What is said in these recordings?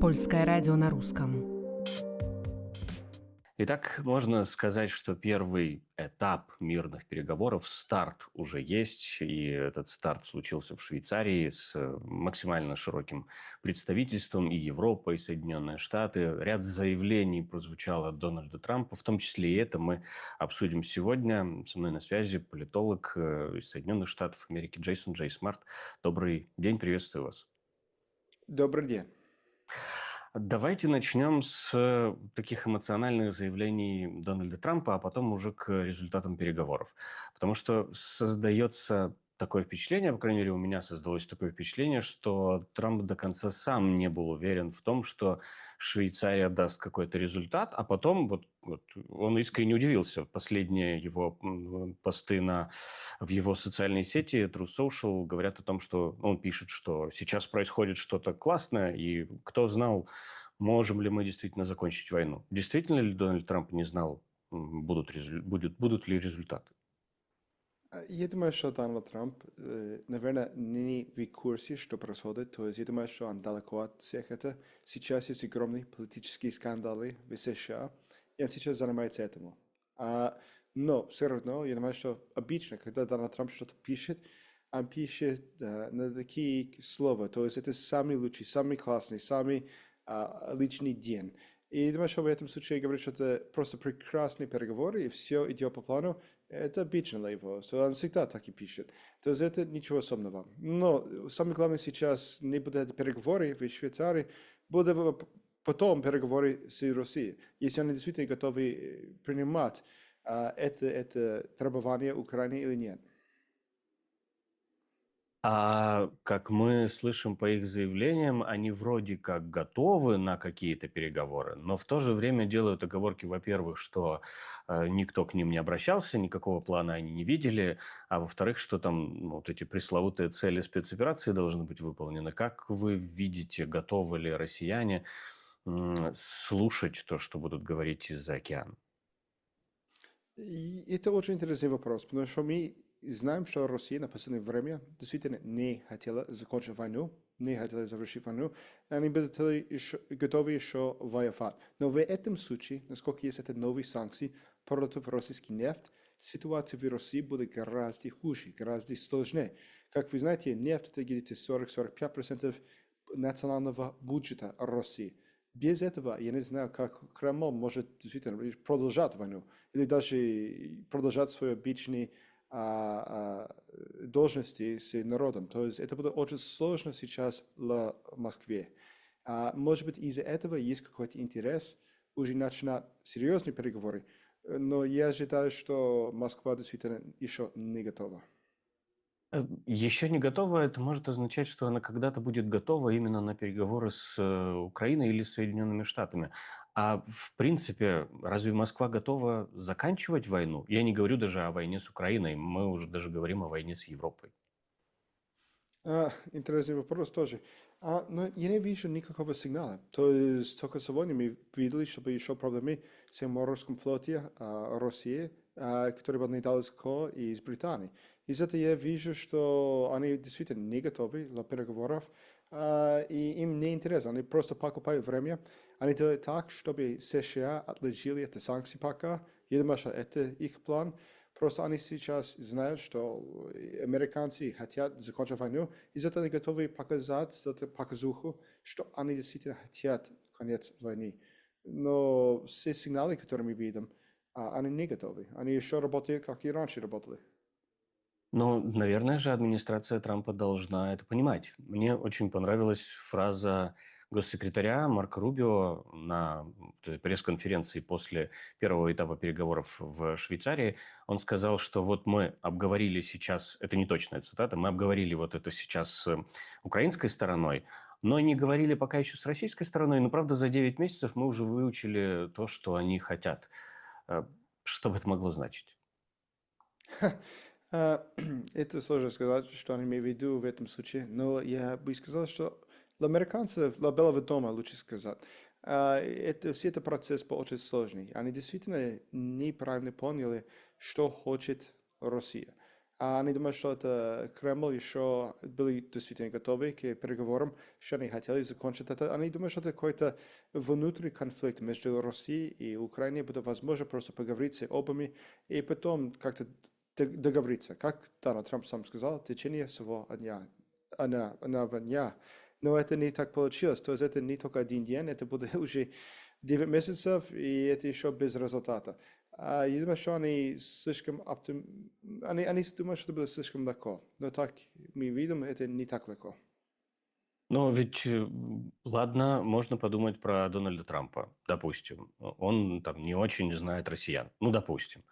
Польское радио на русском. Итак, можно сказать, что первый этап мирных переговоров, старт уже есть, и этот старт случился в Швейцарии с максимально широким представительством и Европа, и Соединенные Штаты. Ряд заявлений прозвучало от Дональда Трампа, в том числе и это мы обсудим сегодня. Со мной на связи политолог из Соединенных Штатов Америки Джейсон Смарт. Добрый день, приветствую вас. Добрый день. Давайте начнем с таких эмоциональных заявлений Дональда Трампа, а потом уже к результатам переговоров. Потому что создается такое впечатление, по крайней мере, у меня создалось такое впечатление, что Трамп до конца сам не был уверен в том, что Швейцария даст какой-то результат, а потом вот он искренне удивился. Последние его посты в его социальной сети True Social говорят о том, что он пишет, что сейчас происходит что-то классное, и кто знал, можем ли мы действительно закончить войну. Действительно ли Дональд Трамп не знал, будут ли результаты? Я думаю, что Дональд Трамп, наверное, не в курсе, что происходит. То есть я думаю, что он далеко от всех это. Сейчас есть огромные политические скандалы в США, и он сейчас занимается этим. Но все равно, я думаю, что обычно, когда Дональд Трамп что-то пишет, он пишет на такие слова. То есть это самый лучший, самый классный, самый личный день. И думаю, что в этом случае говорит, что это просто прекрасные переговоры, и все идет по плану. Это обычно для его. Он всегда так и пишет. То есть это ничего особенного. Но самое главное сейчас не будут переговоры в Швейцарии, будут потом переговоры с Россией. Если они действительно готовы принимать это требование Украины или нет. А как мы слышим по их заявлениям, они вроде как готовы на какие-то переговоры, но в то же время делают оговорки, во-первых, что никто к ним не обращался, никакого плана они не видели, а во-вторых, что там вот эти пресловутые цели спецоперации должны быть выполнены. Как вы видите, готовы ли россияне слушать то, что будут говорить из-за океана? И это очень интересный вопрос, потому что мы знаем, что Россия на последнее время действительно не хотела закончить войну, не хотела завершить войну, они были готовы еще воевать. Но в этом случае, насколько есть это новые санкции против российской нефти, ситуация в России будет гораздо хуже, гораздо сложнее. Как вы знаете, нефть это где-то 40-45% национального бюджета России. Без этого я не знаю, как Кремль может действительно продолжать войну или даже продолжать свои обычные должности с народом. То есть это будет очень сложно сейчас для Москвы. Может быть, из-за этого есть какой-то интерес уже начинать серьезные переговоры, но я считаю, что Москва действительно еще не готова. Еще не готова, это может означать, что она когда-то будет готова именно на переговоры с Украиной или Соединенными Штатами. А в принципе, разве Москва готова заканчивать войну? Я не говорю даже о войне с Украиной, мы уже даже говорим о войне с Европой. Интересный вопрос тоже. Но я не вижу никакого сигнала. То есть только сегодня мы видели, чтобы еще проблемы с морским флоте России, который был недалеко из Британии. Из этого я вижу, что они действительно не готовы для переговоров, и им не интересно. Они просто покупают время. Они делают так, чтобы США отложили эти санкции пока. Я думаю, что это их план. Просто они сейчас знают, что американцы хотят закончить войну, и зато они готовы показать эту показуху, что они действительно хотят конец войны. Но все сигналы, которые мы видим, они не готовы. Они еще работают, как и раньше работали. Но, наверное же, администрация Трампа должна это понимать. Мне очень понравилась фраза госсекретаря Марко Рубио на пресс-конференции после первого этапа переговоров в Швейцарии. Он сказал, что вот мы обговорили сейчас, это не точная цитата, мы обговорили вот это сейчас с украинской стороной, но не говорили пока еще с российской стороной. Но, правда, за 9 месяцев мы уже выучили то, что они хотят. Э, Что бы это могло значить? Это сложно сказать, что они имеют в виду в этом случае, но я бы сказал, что для американцев, для Белого дома, лучше сказать, все это процесс был очень сложный. Они действительно неправильно поняли, что хочет Россия. А они думают, что это Кремль еще были действительно готовы к переговорам, что они хотели закончить это. Они думают, что это какой-то внутренний конфликт между Россией и Украиной, будет возможно просто поговорить с обами и потом как-то договориться. Как Дональд Трамп сам сказал, в течение всего дня, одного дня. Но это не так получилось. То есть это не только один день, это будет уже 9 месяцев, и это еще без результата. Я думаю, что они слишком они думают, что это было слишком легко. Но так мы видим, это не так легко. Но ведь, ладно, можно подумать про Дональда Трампа, допустим. Он там не очень знает россиян, ну, допустим.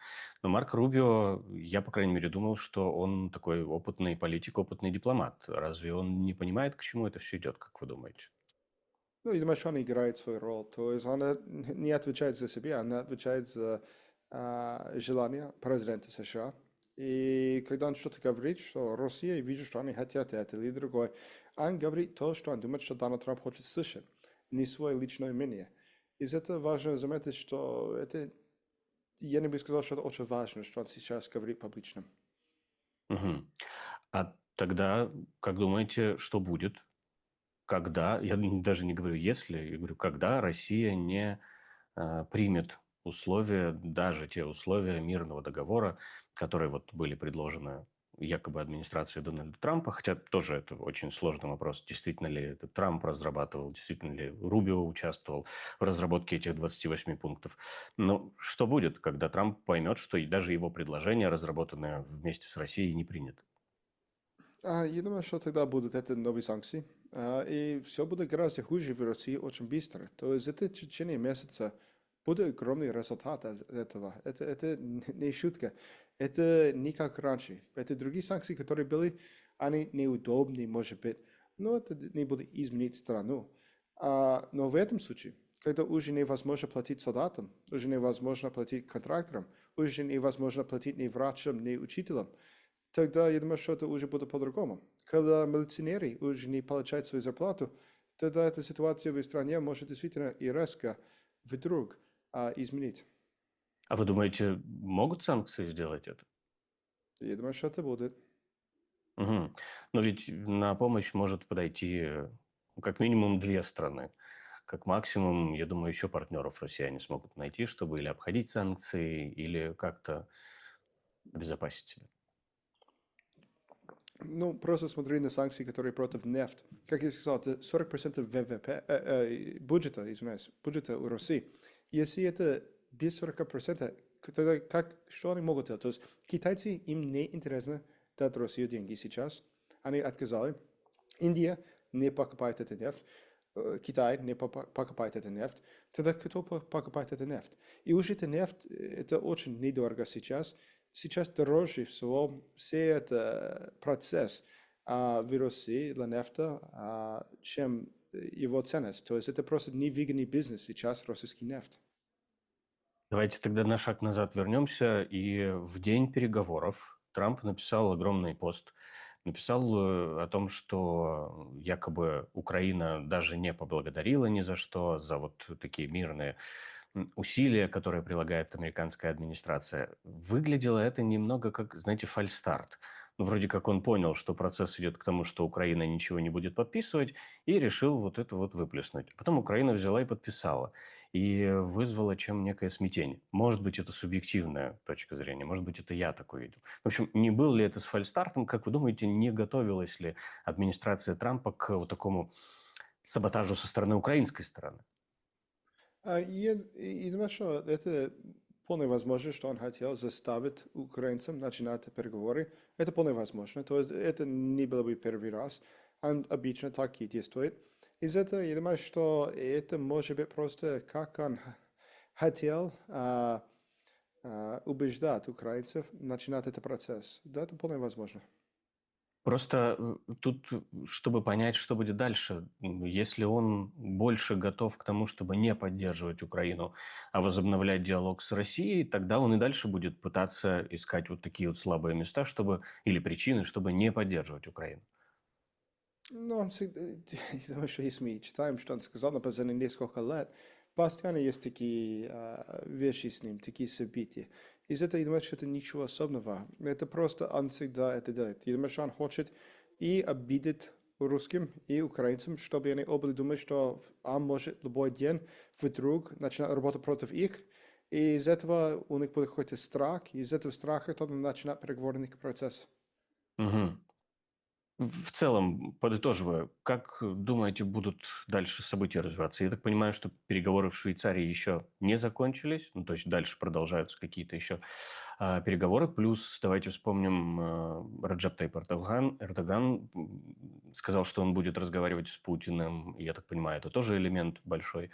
Но Марк Рубио, я, по крайней мере, думал, что он такой опытный политик, опытный дипломат. Разве он не понимает, к чему это все идет, как вы думаете? Ну, я думаю, что он играет свою роль. То есть она не отвечает за себя, она отвечает за желание президента США. И когда он что-то говорит, что Россия, видит, что они хотят это или другое, он говорит то, что он думает, что Дональд Трамп хочет слышать, не свое личное мнение. Из этого важно заметить, что это, я не бы сказал, что это очень важно, что он сейчас говорит публично. Мгм. А тогда, как думаете, что будет, когда, я даже не говорю если, я говорю, когда Россия не примет условия, даже те условия мирного договора, которые вот были предложены якобы администрацией Дональда Трампа, хотя тоже это очень сложный вопрос, действительно ли это Трамп разрабатывал, действительно ли Рубио участвовал в разработке этих 28 пунктов. Но что будет, когда Трамп поймет, что и даже его предложение, разработанное вместе с Россией, не принято? Я думаю, что тогда будут это новые санкции, и все будет гораздо хуже в России очень быстро. То есть это в течение месяца будет огромный результат от этого. Это не шутка. Это не как раньше. Это другие санкции, которые были, они неудобны, может быть, но это не будет изменить страну. Но в этом случае, когда уже невозможно платить солдатам, уже невозможно платить контракторам, уже невозможно платить ни врачам, ни учителям, тогда я думаю, что это уже будет по-другому. Когда милиционеры уже не получают свою зарплату, тогда эта ситуация в стране может действительно и резко вдруг изменить. А вы думаете, могут санкции сделать это? Я думаю, что это будет. Мгм. Но ведь на помощь может подойти как минимум две страны. Как максимум, я думаю, еще партнеров россияне смогут найти, чтобы или обходить санкции, или как-то обезопасить себя. Ну, просто смотри на санкции, которые против нефти. Как я сказал, это 40% ВВП, бюджета, извиняюсь, бюджета у России. Если это без 40%, тогда что они могут делать? То есть китайцы, им не интересно дать России деньги сейчас. Они отказали. Индия не покупает эту нефть. Китай не покупает эту нефть. Тогда кто покупает эту нефть? И уже эта нефть, это очень недорого сейчас. Сейчас дороже всего все это процесс в России для нефти, чем его ценность. То есть это просто невыгодный бизнес сейчас, российский нефть. Давайте тогда на шаг назад вернемся. И в день переговоров Трамп написал огромный пост. Написал о том, что якобы Украина даже не поблагодарила ни за что, за вот такие мирные усилия, которые прилагает американская администрация. Выглядело это немного как, знаете, фальстарт. Ну, вроде как он понял, что процесс идет к тому, что Украина ничего не будет подписывать, и решил вот это вот выплеснуть. Потом Украина взяла и подписала. И вызвало чем некое смятение. Может быть, это субъективная точка зрения, может быть, это я такой видел. В общем, не был ли это с фальстартом, как вы думаете, не готовилась ли администрация Трампа к вот такому саботажу со стороны украинской стороны? Я думаю, что это вполне возможно, что он хотел заставить украинцам начинать переговоры. Это вполне возможно. То есть это не было бы первый раз. Он обычно так и действует. Из этого я думаю, что это может быть просто как он хотел убеждать украинцев начинать этот процесс. Да, это вполне возможно. Просто тут, чтобы понять, что будет дальше, если он больше готов к тому, чтобы не поддерживать Украину, а возобновлять диалог с Россией, тогда он и дальше будет пытаться искать вот такие вот слабые места, чтобы, или причины, чтобы не поддерживать Украину. Ну, я думаю, что если мы читаем, что он сказал на последние несколько лет, постоянно есть такие вещи с ним, такие события. Из этого я думаю, что это ничего особенного. Это просто он всегда это делает. Я думаю, что он хочет и обидеть русским и украинцам, чтобы они оба думали, что он может любой день вдруг начинать работать против их. И из этого у них будет какой-то страх, и из этого страха тогда начинает переговорный процесс. Мгм. В целом, подытоживая, как думаете, будут дальше события развиваться? Я так понимаю, что переговоры в Швейцарии еще не закончились, ну, то есть дальше продолжаются какие-то еще переговоры. Плюс давайте вспомним, Раджеп Тайип Эрдоган сказал, что он будет разговаривать с Путиным. И я так понимаю, это тоже элемент большой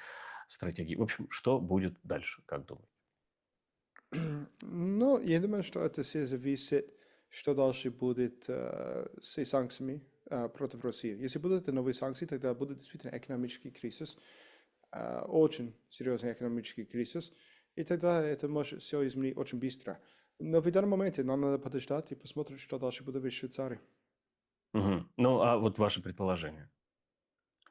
стратегии. В общем, что будет дальше, как думаете? Ну, я думаю, что это все зависит, что дальше будет с санкциями против России. Если будут новые санкции, тогда будет действительно экономический кризис, очень серьезный экономический кризис, и тогда это может все изменить очень быстро. Но в данном моменте нам надо подождать и посмотреть, что дальше будет в Швейцарии. Мгм. Ну, а вот ваше предположение?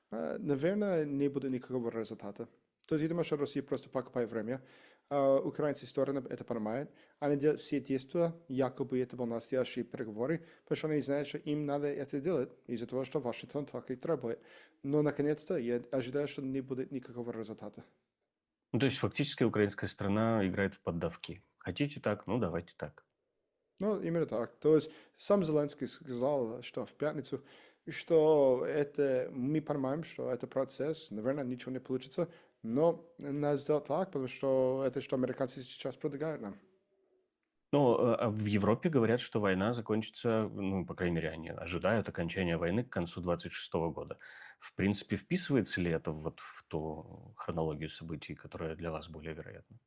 Наверное, не будет никакого результата. То есть я думаю, что Россия просто покупает время. Украинская сторона это понимает. Они делают все действия, якобы это были настоящие переговоры, потому что они знают, что им надо это делать, из-за того, что Вашингтон так и требует. Но, наконец-то, я ожидаю, что не будет никакого результата. Ну, то есть фактически украинская страна играет в поддавки. Хотите так? Ну, давайте так. Ну, именно так. То есть сам Зеленский сказал, что в пятницу, что это, мы понимаем, что это процесс, наверное, ничего не получится, но надо сделать так, потому что это, что американцы сейчас предлагают нам. Ну, а в Европе говорят, что война закончится, ну, по крайней мере, они ожидают окончания войны к концу 26 года. В принципе, вписывается ли это вот в ту хронологию событий, которая для вас более вероятна?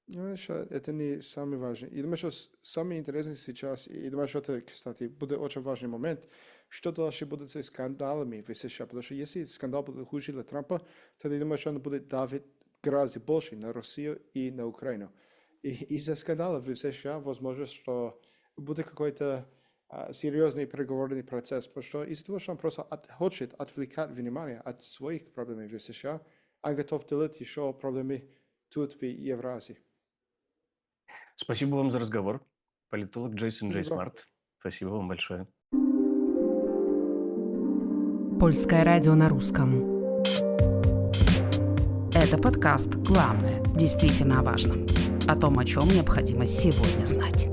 Ну, что это не самое важное. Я думаю, что самое интересное сейчас, и думаю, что это, кстати, будет очень важный момент, что дальше будет со скандалами в США. Потому что если скандал будет хуже для Трампа, тогда я думаю, что он будет давить гораздо больше на Россию и на Украину. И из-за скандала в США возможно, что будет какой-то серьезный переговорный процесс, потому что из-за того, что он просто хочет отвлекать внимание от своих проблем в США, он готов делать еще проблемы тут в Евразии. Спасибо вам за разговор. Политолог Джейсон Джей Спасибо. Смарт. Спасибо вам большое. Польское радио на русском. Это подкаст «Главное. Действительно о важном». О том, о чем необходимо сегодня знать.